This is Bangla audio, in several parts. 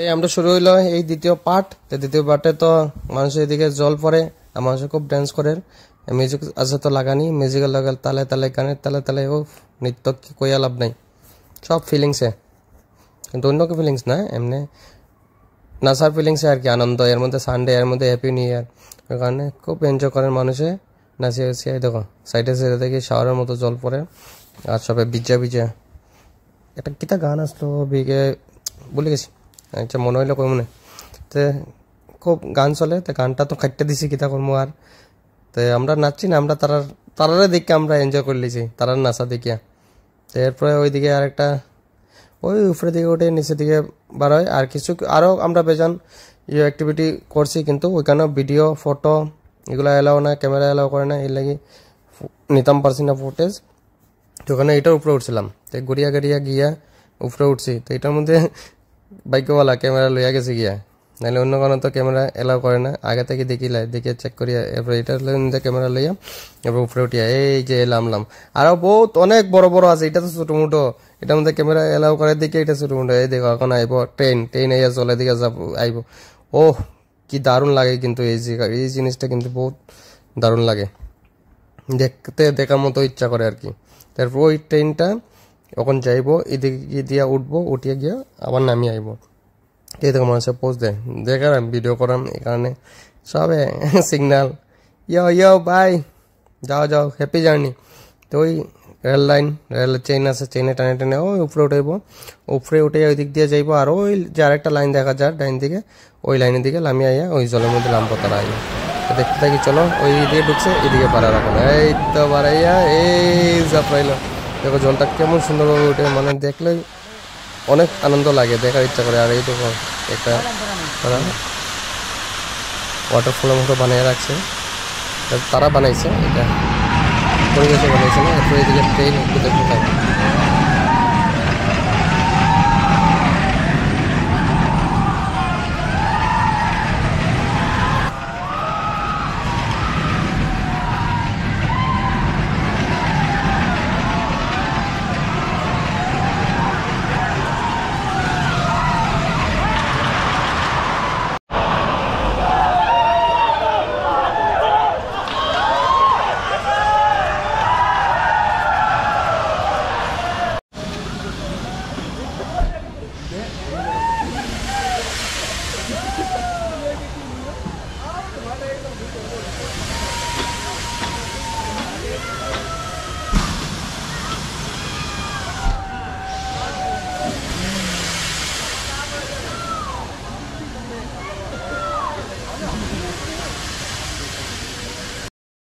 এই আমরা শুরু হইলো এই দ্বিতীয় পার্ট। দ্বিতীয় পার্টে তো মানুষের এদিকে জল পড়ে আর মানুষে খুব ড্যান্স করে। মিউজিক আছে তো লাগানি, মিউজিকের লাগাল তালে তালে গানের তালে তালে ও নৃত্য কইয়া লাভ নাই, সব ফিলিংসে, কিন্তু অন্য কি ফিলিংস না, এমনি নাচার ফিলিংসে আর কি, আনন্দ। এর মধ্যে সানডে, এর মধ্যে হ্যাপি নিউ ইয়ার, ওই কারণে খুব এনজয় করেন মানুষে নাচিয়ে নাচিয়ে। দেখো সাইডে সাইডে দেখি শাওয়ারের মতো জল পড়ে আর সবে ভিজা ভিজা। একটা কিতা গান আসলো বিগে বলে গেছি, আচ্ছা মনে হইলো কই মনে, তো খুব গান চলে, তো গানটা তো খাইতে দিছি কিতা করবো আর। তো আমরা নাচছি না, আমরা তারারে দেখে আমরা এনজয় করে লিছি, তারার নাচা দেখিয়া। তো এরপরে ওইদিকে আরেকটা ওই উপরের দিকে ওঠে নিচের দিকে বার হয় আর কিছু আরও আমরা বেজান অ্যাক্টিভিটি করছি, কিন্তু ওইখানেও ভিডিও ফটো এগুলো এলাও না, ক্যামেরা এলাও করে না, এর লাগি নিতাম পারছি না ফুটেজ। তো ওখানে এটার উপরে উঠছিলাম, তো গড়িয়া গড়িয়া গিয়া উপরে উঠছি। তো এটার মধ্যে বাইকওয়ালা ক্যামেরা লইয়া গেছে গিয়া, নাহলে অন্য কোনো তো ক্যামেরা এলাও করে না, আগে থেকে দেখে চেক করিয়া এরপরে এটার মধ্যে ক্যামেরা লইয়া এরপর উপরে উঠিয়া এই যে এলামলাম। আরও বহুত অনেক বড় বড় আছে, এটা তো ছোটো মোটো, এটার মধ্যে ক্যামেরা এলাও করে দিকে এটা ছোটো মোটো। এই দেখো এখন আইব ট্রেন আইয়া চলে দিকে যাব আইব। ওহ কি দারুণ লাগে কিন্তু এই জিনিসটা কিন্তু বহুত দারুণ লাগে, দেখতে দেখার মতো ইচ্ছা করে আর কি। তারপর ওই ট্রেনটা এখন যাইব, এদিকে দিয়া উঠবো, উঠিয়ে গিয়া আবার নামিয়ে আইব। এই দেখো মানুষের পোস্ট দেয়, দেখালাম ভিডিও করাম, এই কারণে সবে সিগনাল ইয়ো বাই যাও যাও হ্যাপি জার্নি। তো ওই রেল চেইন আছে, চেইনে টানে টানে ওই উপরে উঠাইব, উপরে উঠে ওই দিক দিয়ে যাইব। আর ওই যে আরেকটা লাইন দেখা যায় ডাইন দিকে, ওই লাইনের দিকে নামিয়ে আইয়া ওই জলের মধ্যে নামবো তারা আইয়া। দেখতে থাকি চলো, ওই দিকে ঢুকছে, এদিকে পাড়া রাখুন, এই তো বাড়াইয়া এই জাপাইল। দেখো জলটা কেমন সুন্দরভাবে উঠে, মানে দেখলে অনেক আনন্দ লাগে, দেখার ইচ্ছা করে। আর এই দেখো একটা তারা ওয়াটারফলের মতো বানিয়ে রাখছে, তারা বানাইছে, এটা পরিবেশে বানাইছে না। এরপর এদিকে ট্রেন একটু দেখতে থাকে।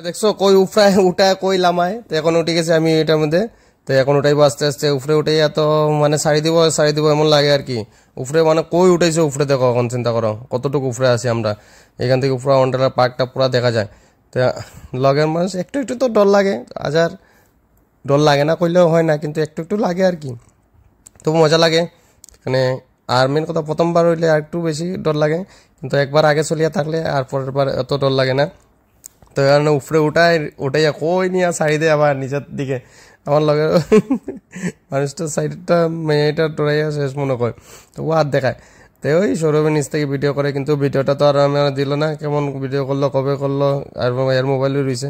দেখছো কই উফরায় উঠায় কই লামায়, তো এখন উঠে গেছে আমি এটার মধ্যে। তো এখন উঠাইবো আস্তে আস্তে, উপরে উঠে এত মানে সারি দিব এমন লাগে আর কি। উপরে মানে কই উঠেছে উপরে, দেখো এখন চিন্তা করো কতটুকু উপরে আছি আমরা। এখান থেকে উপরে ওয়ান্ডারলা পার্কটা পুরো দেখা যায়। তো লগের মানুষ একটু একটু তো ডর লাগে, আজার ডর লাগে না কইলেও হয় না, কিন্তু একটু একটু লাগে আর কি, তবু মজা লাগে এখানে। আর মেন কথা প্রথমবার হইলে আর একটু বেশি ডর লাগে, কিন্তু একবার আগে চলিয়া থাকলে আর পরের বার এত ডর লাগে না। তো এখানে উপরে উঠাইয়া কই নিয়ে সাইড দেয় আবার নিচের দিকে। আমার লগে মানুষটা সাইডটা মেয়েটা ডরাইয়া শেষ মনে করে, তো ও আর দেখায়। তো ওই সৌরভের নিচ থেকে ভিডিও করে, কিন্তু ভিডিওটা তো আর আমার দিল না, কেমন ভিডিও করলো কবে করলো, আর এর মোবাইলও রয়েছে।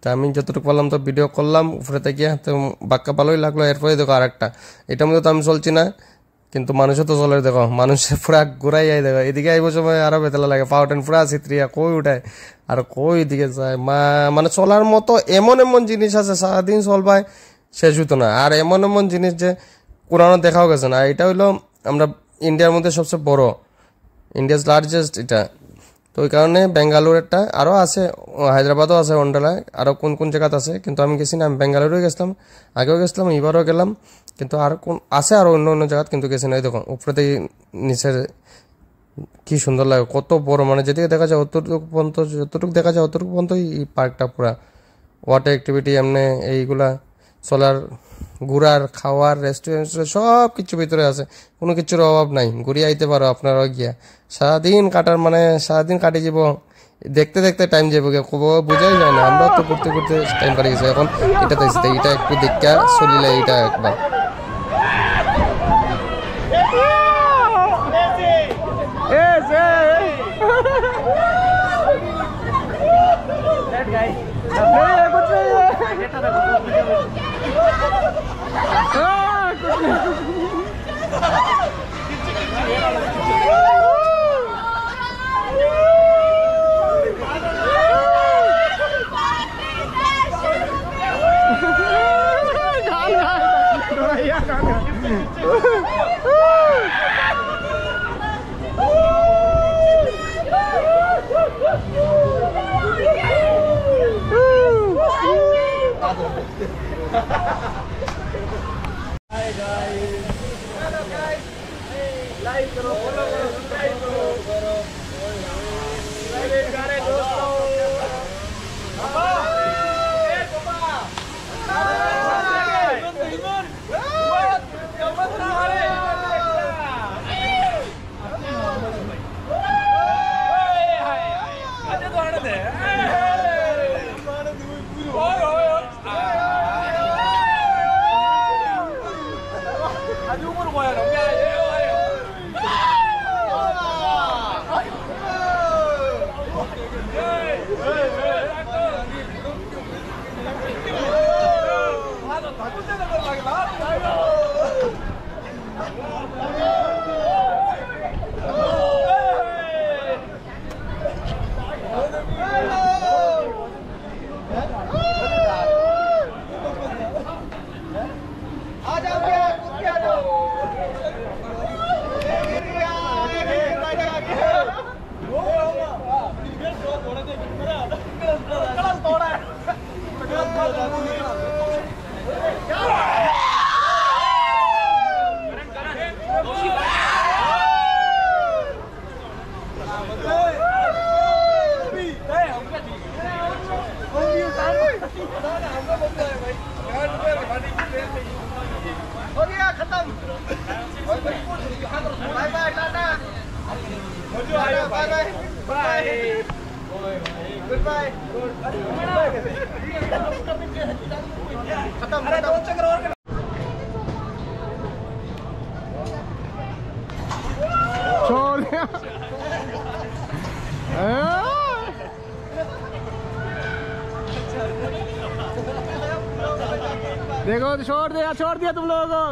তো আমি যতটুকু পারলাম তো ভিডিও করলাম উপরে থেকে, তো বাক্কা ভালোই লাগলো। এরপরে দেখো আরেকটা, এটার মধ্যে তো আমি চলছি না, কিন্তু মানুষও তো চলে, দেখো মানুষের পুরা ঘুরাই যায়। দেখো এদিকে আইব সময় আরো বেতলা লাগে, পাউটেন পুরা চিত্রিয়া কই উঠায় আর কই দিকে যায়। মানে চলার মতো এমন এমন জিনিস আছে, সারাদিন চলবায় শেষ হইতো না। আর এমন এমন জিনিস যে কোরআনও দেখাও গেছে না। এটা হইলো আমরা ইন্ডিয়ার মধ্যে সবচেয়ে বড়, ইন্ডিয়াস লার্জেস্ট এটা। তো ওই কারণে বেঙ্গালুর একটা আরও আছে, হায়দ্রাবাদও আছে, ওয়ান্ডারলা আরও কোন কোন জায়গাতে আছে, কিন্তু আমি গেছি না। আমি বেঙ্গালুরও গেছিলাম, আগেও গেছিলাম, এবারও গেলাম, কিন্তু আর কোন আছে আরও অন্য অন্য জায়গাত, কিন্তু গেছি না। এই দেখো উপরে থেকে নিচের কি সুন্দর লাগে, কত বড়, মানে যেদিকে দেখা যায় অতটুকু পর্যন্ত, যতটুকু দেখা যায় অতটুকু পর্যন্ত এই পার্কটা পুরা। ওয়াটার অ্যাক্টিভিটি এমনি এইগুলা চলার, ঘুরার, খাওয়ার, রেস্টুরেন্ট সব কিছু ভিতরে আছে, কোনো কিছুর অভাব নাই। ঘুরিয়ে আইতে পারো আপনারা গিয়া, সারাদিন কাটার মানে সারাদিন কাটে যাব, দেখতে দেখতে টাইম যাবে বোঝাই যায় না। আমরা তো করতে করতে টাইম কাটে গেছে। এখন এটা একটু দেখা চলিলে এটা একবার छोड़ दिया। देखो छोड़ दिया तुम लोगों को।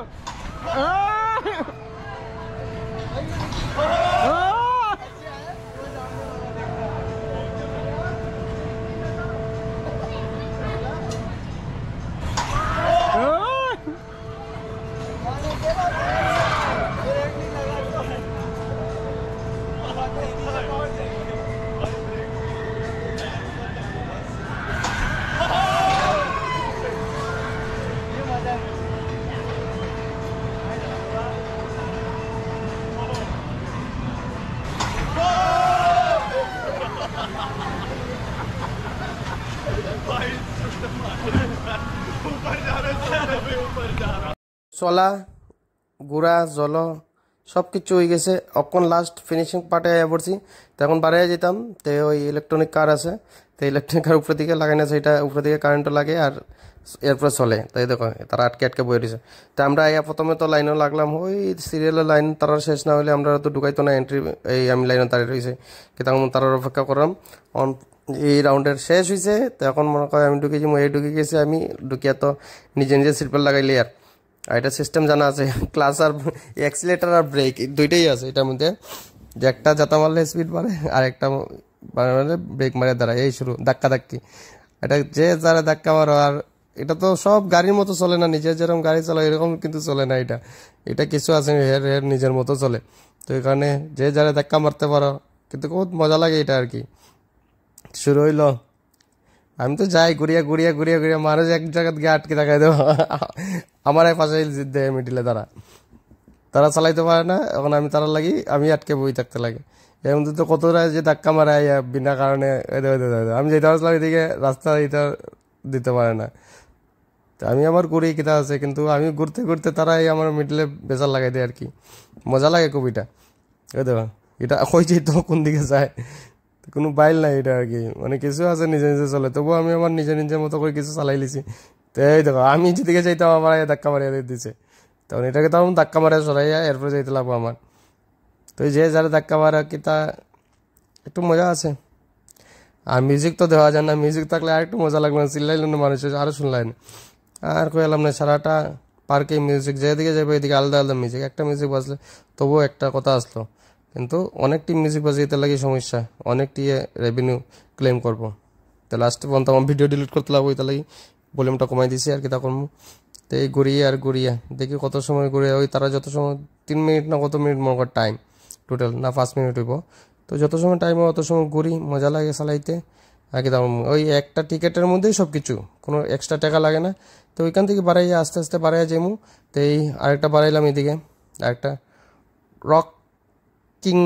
চলা গুড়া জল সব কিছু হয়ে গেছে। এখন লাস্ট ফিনিশিং পার্টে আয়া পড়ছি। তো এখন বাড়াইয়া যেতাম, তো ওই ইলেকট্রনিক কার আছে, তো ইলেকট্রনিক কার উপরে দিকে লাগাই না, সেটা উপরে দিকে কারেন্টও লাগে আর এরপরে চলে। তাই দেখো তারা আটকে আটকে বয়ে দিছে। তো আমরা আয়া প্রথমে তো লাইনও লাগলাম, ওই সিরিয়ালের লাইন তারা শেষ না হলে আমরা তো ঢুকাইতো না এন্ট্রি। এই আমি লাইনে দাঁড়িয়ে রয়েছে, কিন্তু তখন তারার অপেক্ষা করলাম। এই রাউন্ডের শেষ হয়েছে, তো এখন মনে করে আমি ঢুকেছি, এই ঢুকে গেছি। আমি ঢুকিয়া তো নিজে নিজে সিটবেল্ট লাগাইলি আর এটা সিস্টেম জানা আছে, ক্লাস আর অ্যাক্সিলেটার আর ব্রেক দুইটাই আছে এটার মধ্যে। যে একটা যাতা মারলে স্পিড বাড়ে আর একটা মারলে ব্রেক মারে দাঁড়ায়, এই শুরু ধাক্কা ধাক্কি। এটা যে যারা ধাক্কা মারো, আর এটা তো সব গাড়ির মতো চলে না, নিজের যেরকম গাড়ি চলে এরকম কিন্তু চলে না। এটা কিছু আছে হের হের নিজের মতো চলে। তো এই কারণে যে যারা ধাক্কা মারতে পারো, কিন্তু খুব মজা লাগে এটা আর কি। শুরু হইল, আমি তো যাই ঘুরিয়া ঘুরিয়া ঘুরিয়া ঘুরিয়া মানুষ এক জায়গা গিয়ে আটকে দেখাই দেবো। আমার পাশে দেয় মিডিলে তারা চালাইতে পারে না, এখন আমি তারা লাগি আমি আটকে বই থাকতে লাগে। এর মধ্যে তো কতটা যে ধাক্কা মারা বিনা কারণে আমি যেতে পারছিলাম এদিকে রাস্তা দিতে পারে না। তো আমি আমার ঘুরি কিতা আছে, কিন্তু আমি ঘুরতে ঘুরতে তারাই আমার মিডলে বেচার লাগাই দেয় আর কি। মজা লাগে খুব এটা। এটা হয়ে যেত কোন দিকে যায়, কোনো বাইল নাই এটা আর কি। মানে কিছু আছে নিজে নিজে চলে, তবুও আমি আমার নিজে নিজের মতো করে কিছু চালাই লিছি। তো এই দেখো আমি যেদিকে যাইতাম আমার ধাক্কা মারিয়া দিচ্ছে, তখন এটাকে তখন ধাক্কা মারিয়া সরাইয়া এরপরে যাইতে লাগবো আমার। তো যে যারা ধাক্কা মারা কি তা একটু মজা আছে। আর মিউজিক তো দেওয়া যায় না, মিউজিক থাকলে আর একটু মজা লাগবে না, চিল্লাইল না মানুষ আরও শুনলাই না। আর কইলাম না, সারাটা পার্কে মিউজিক যেদিকে যাবে এদিকে আলাদা আলাদা মিউজিক। একটা মিউজিক বাজলে তবুও একটা কথা আসলো, কিন্তু অনেকটি মিউজিক বাজিয়ে লাগে সমস্যা, অনেকটি রেভিনিউ ক্লেম করবো। তো লাস্টে পর্যন্ত আমার ভিডিও ডিলিট করতে লাগবো, এটা লাগি ভলিউমটা কমাই দিছি আর কি। তখন তো এই ঘুরিয়ে আর ঘুরিয়ে দেখি কত সময় ঘুরে, ওই তারা যত সময় 3 মিনিট না কত মিনিট মনে কর টাইম টোটাল, না 5 মিনিট হইব। তো যত সময় টাইম হয় অত সময় ঘুরি, মজা লাগে চালাইতে একদম। ওই একটা টিকেটের মধ্যেই সব কিছু, কোনো এক্সট্রা টাকা লাগে না। তো ওইখান থেকে বাড়াইয়া আস্তে আস্তে বাড়াইয়া যাইমু। তো এই আরেকটা বাড়াইলাম এদিকে, আরেকটা রকিং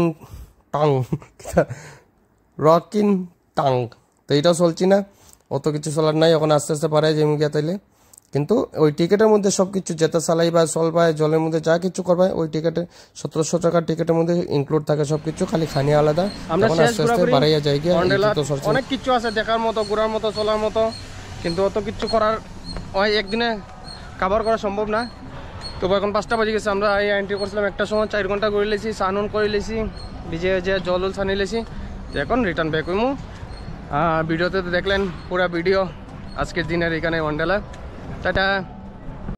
টাং রকিং টাং। তো এইটাও চলছি না, অত কিছু চলার নাই, এখন আস্তে আস্তে বাড়াই যাইমু গিয়া তাইলে। কিন্তু ওই টিকেটের মধ্যে সব কিছু যেটা চালাইবা চলবা জলের মধ্যে যা কিছু করবা ওই টিকেটে 1700 টাকার টিকেটের মধ্যে ইনক্লুড থাকে সব কিছু, খালি খানি আলাদা। আমরা এখন শেষ আস্তে আস্তে ঘোরাঘুরি বাড়াইয়া যাই গিয়া। ওয়ান্ডারল্যান্ড অনেক কিছু আছে দেখার মতো, ঘোরার মতো, চলার মতো, কিন্তু অত কিছু করার ওই একদিনে কভার করা সম্ভব না। তবু এখন 5টা বাজে গেছে, আমরা এই এন্ট্রি করছিলাম 1টার সময়, 4 ঘন্টা করে লেছি, স্নান করে লেছি, ভিজে যে জল ছানিয়ে লেছি। তো এখন রিটার্ন ব্যাক হইমু। ভিডিওতে তো দেখলেন পুরো ভিডিও আজকের দিনের এখানে ওয়ান্ডারল্যান্ড। টাটা।